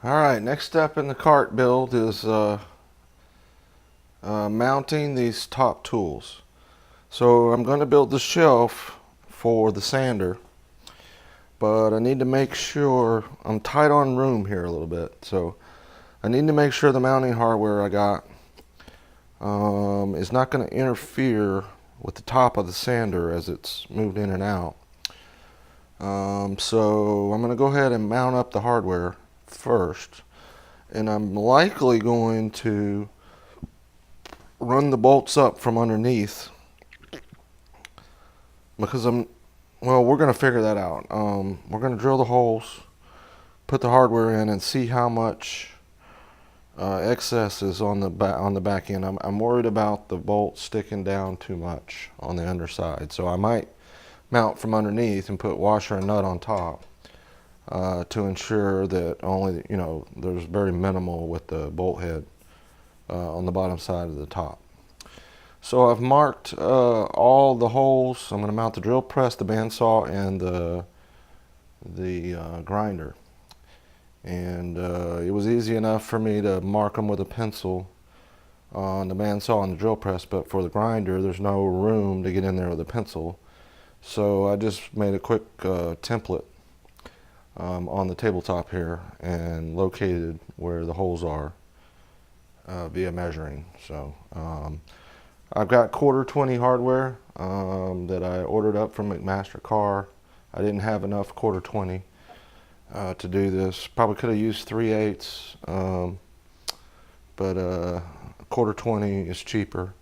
Alright, next step in the cart build is mounting these top tools. So I'm going to build the shelf for the sander, but I need to make sure I'm tight on room here a little bit. So I need to make sure the mounting hardware I got is not going to interfere with the top of the sander as it's moved in and out. So I'm going to go ahead and mount up the hardware first, and I'm likely going to run the bolts up from underneath because we're going to figure that out. We're going to drill the holes, put the hardware in, and see how much excess is on the back end. I'm worried about the bolts sticking down too much on the underside, so I might mount from underneath and put washer and nut on top to ensure that only, there's very minimal with the bolt head on the bottom side of the top. So I've marked all the holes. I'm going to mount the drill press, the bandsaw, and the grinder. And it was easy enough for me to mark them with a pencil on the bandsaw and the drill press, but for the grinder there's no room to get in there with a pencil. So I just made a quick template on the tabletop here and located where the holes are via measuring. So I've got 1/4 hardware that I ordered up from McMaster-Carr. I didn't have enough 1/4 to do this. Probably could have used 3/8, but 1/4 is cheaper,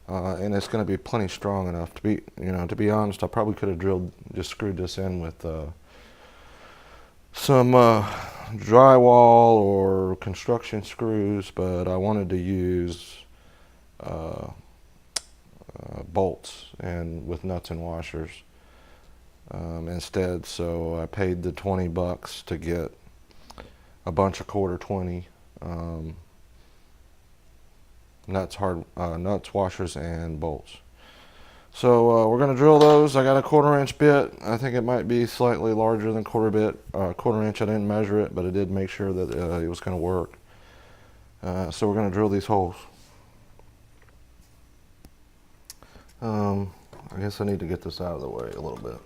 and it's going to be plenty strong enough to be, to be honest. I probably could have just screwed this in with some drywall or construction screws, but I wanted to use bolts and with nuts and washers instead. So I paid the $20 to get a bunch of 1/4 nuts, washers, and bolts. So we're going to drill those. I got a 1/4 bit. I think it might be slightly larger than 1/4 inch. I didn't measure it, but I did make sure that it was going to work. So we're going to drill these holes. I guess I need to get this out of the way a little bit.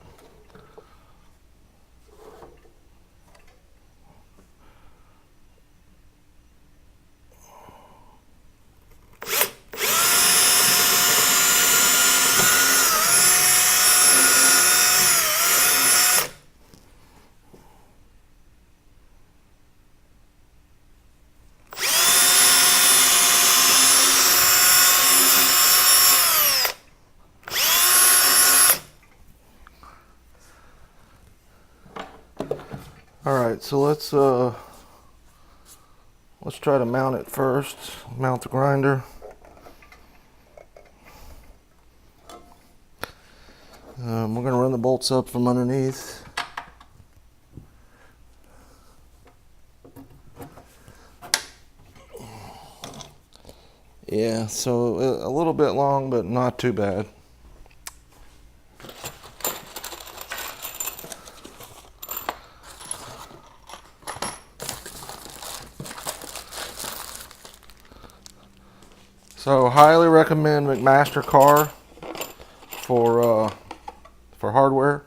Alright, so let's try to mount it first. Mount the grinder. We're going to run the bolts up from underneath. Yeah, so a little bit long, but not too bad. So highly recommend McMaster-Carr for hardware.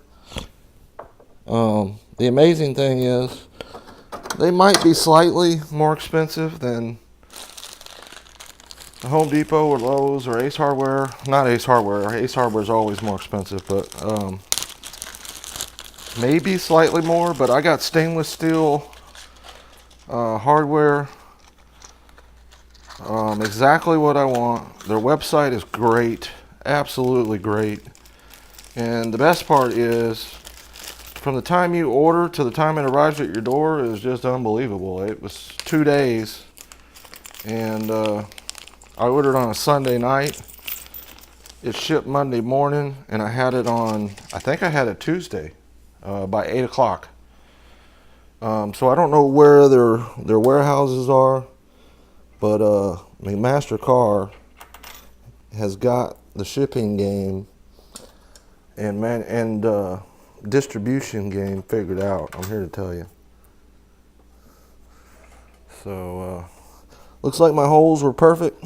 The amazing thing is they might be slightly more expensive than Home Depot or Lowe's or Ace Hardware. Not Ace Hardware. Ace Hardware is always more expensive, but maybe slightly more. But I got stainless steel hardware. Exactly what I want. Their website is great, absolutely great. And the best part is, from the time you order to the time it arrives at your door is just unbelievable. It was 2 days, and I ordered on a Sunday night. It shipped Monday morning, and I had it on, I think I had it Tuesday by 8 o'clock. So I don't know where their warehouses are, but McMaster-Carr has got the shipping game and distribution game figured out. I'm here to tell you. So looks like my holes were perfect.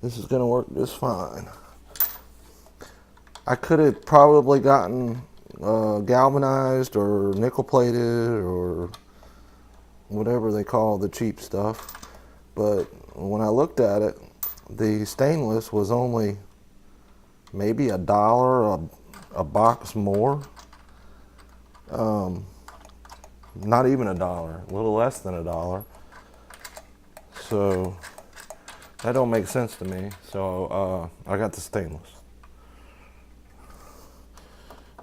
This is going to work just fine. I could have probably gotten galvanized or nickel plated or whatever they call the cheap stuff, but when I looked at it, the stainless was only maybe $1 a box more. Not even $1, a little less than $1. So that don't make sense to me. So I got the stainless,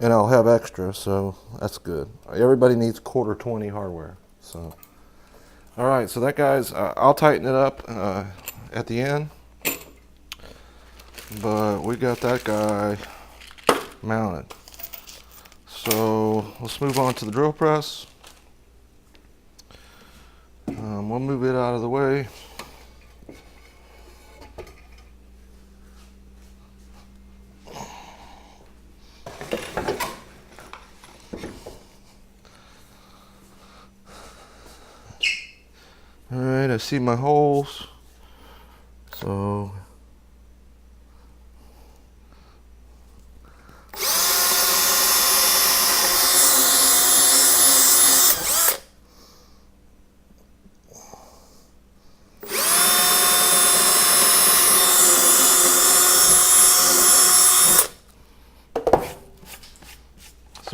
and I'll have extra, so that's good. Everybody needs quarter 20 hardware. So all right, so that, guys, I'll tighten it up at the end, but we got that guy mounted. So let's move on to the drill press. We'll move it out of the way. All right, I see my holes. So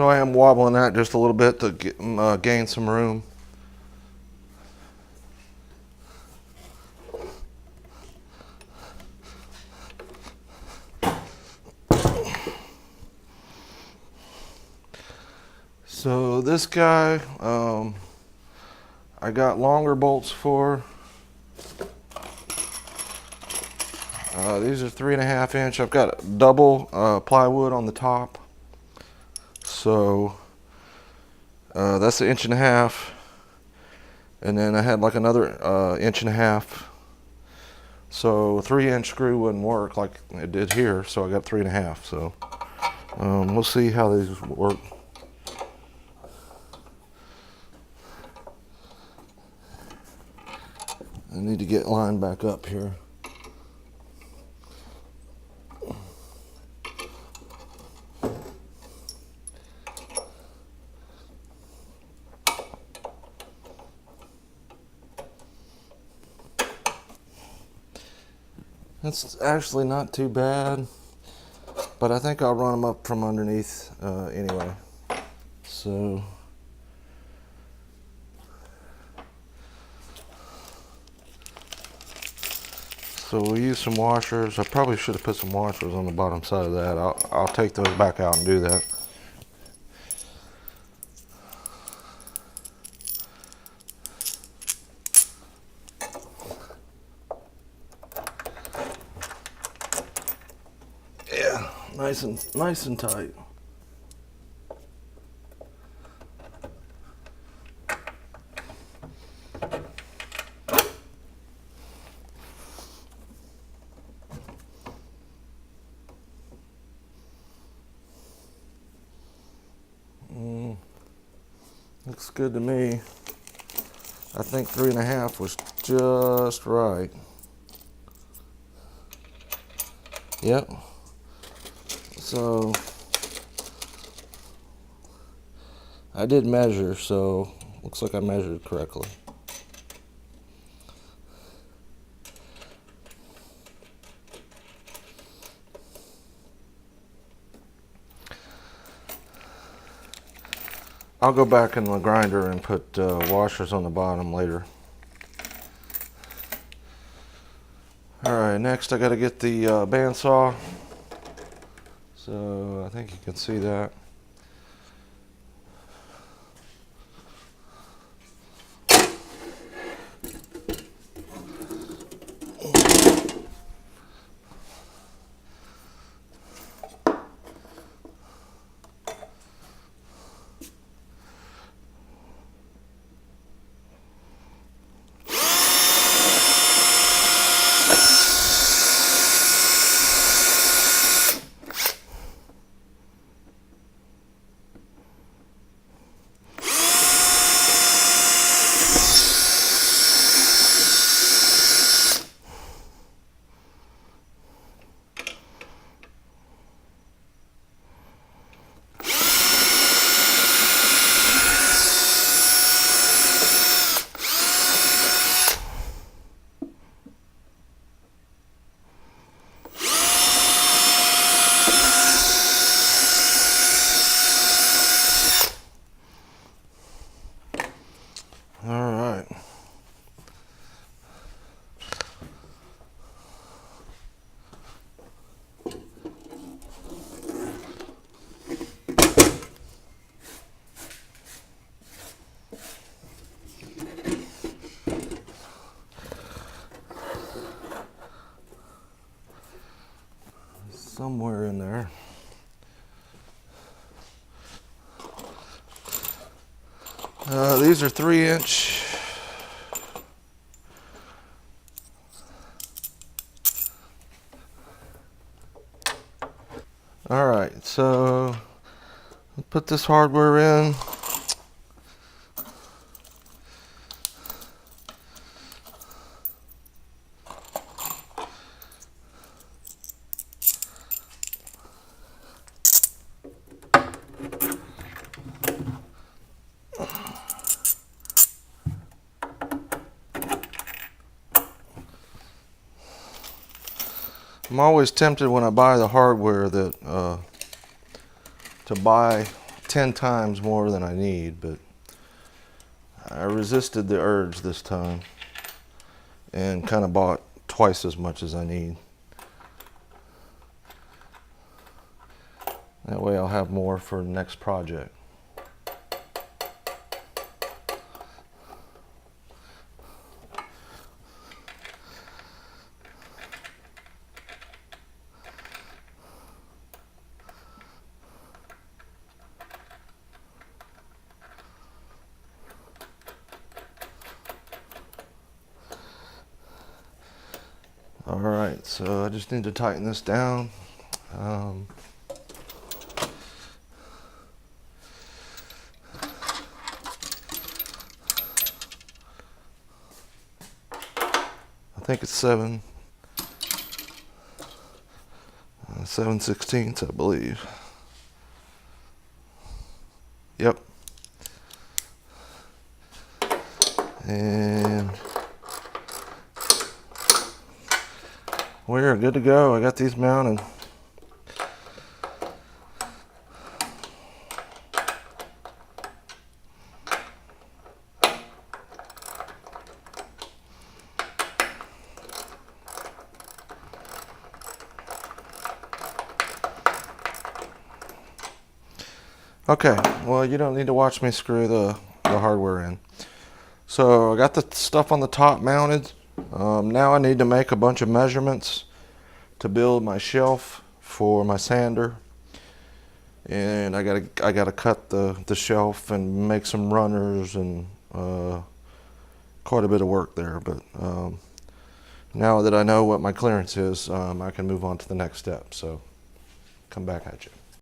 I am wobbling that just a little bit to gain some room. So this guy, I got longer bolts for. These are 3.5 inch. I've got double plywood on the top. So that's 1.5 inches. And then I had like another 1.5 inches. So a 3-inch screw wouldn't work like it did here. So I got 3.5. So we'll see how these work. I need to get lined back up here. That's actually not too bad, but I think I'll run them up from underneath anyway. So we'll use some washers. I probably should have put some washers on the bottom side of that. I'll take those back out and do that. Yeah, nice and tight. Looks good to me. I think 3.5 was just right. Yep. So I did measure, so looks like I measured correctly. I'll go back in the grinder and put washers on the bottom later. Alright, next I got to get the bandsaw. So I think you can see that. All right. Somewhere in there. These are 3-inch. All right, so put this hardware in. I'm always tempted when I buy the hardware that to buy 10 times more than I need, but I resisted the urge this time and kind of bought twice as much as I need. That way I'll have more for the next project. All right, so I just need to tighten this down. I think it's 7/16, I believe. Yep. And we're good to go. I got these mounted. Okay, well, you don't need to watch me screw the hardware in. So I got the stuff on the top mounted. Now I need to make a bunch of measurements to build my shelf for my sander, and I gotta cut the shelf and make some runners, and quite a bit of work there. But now that I know what my clearance is, I can move on to the next step. So come back at you.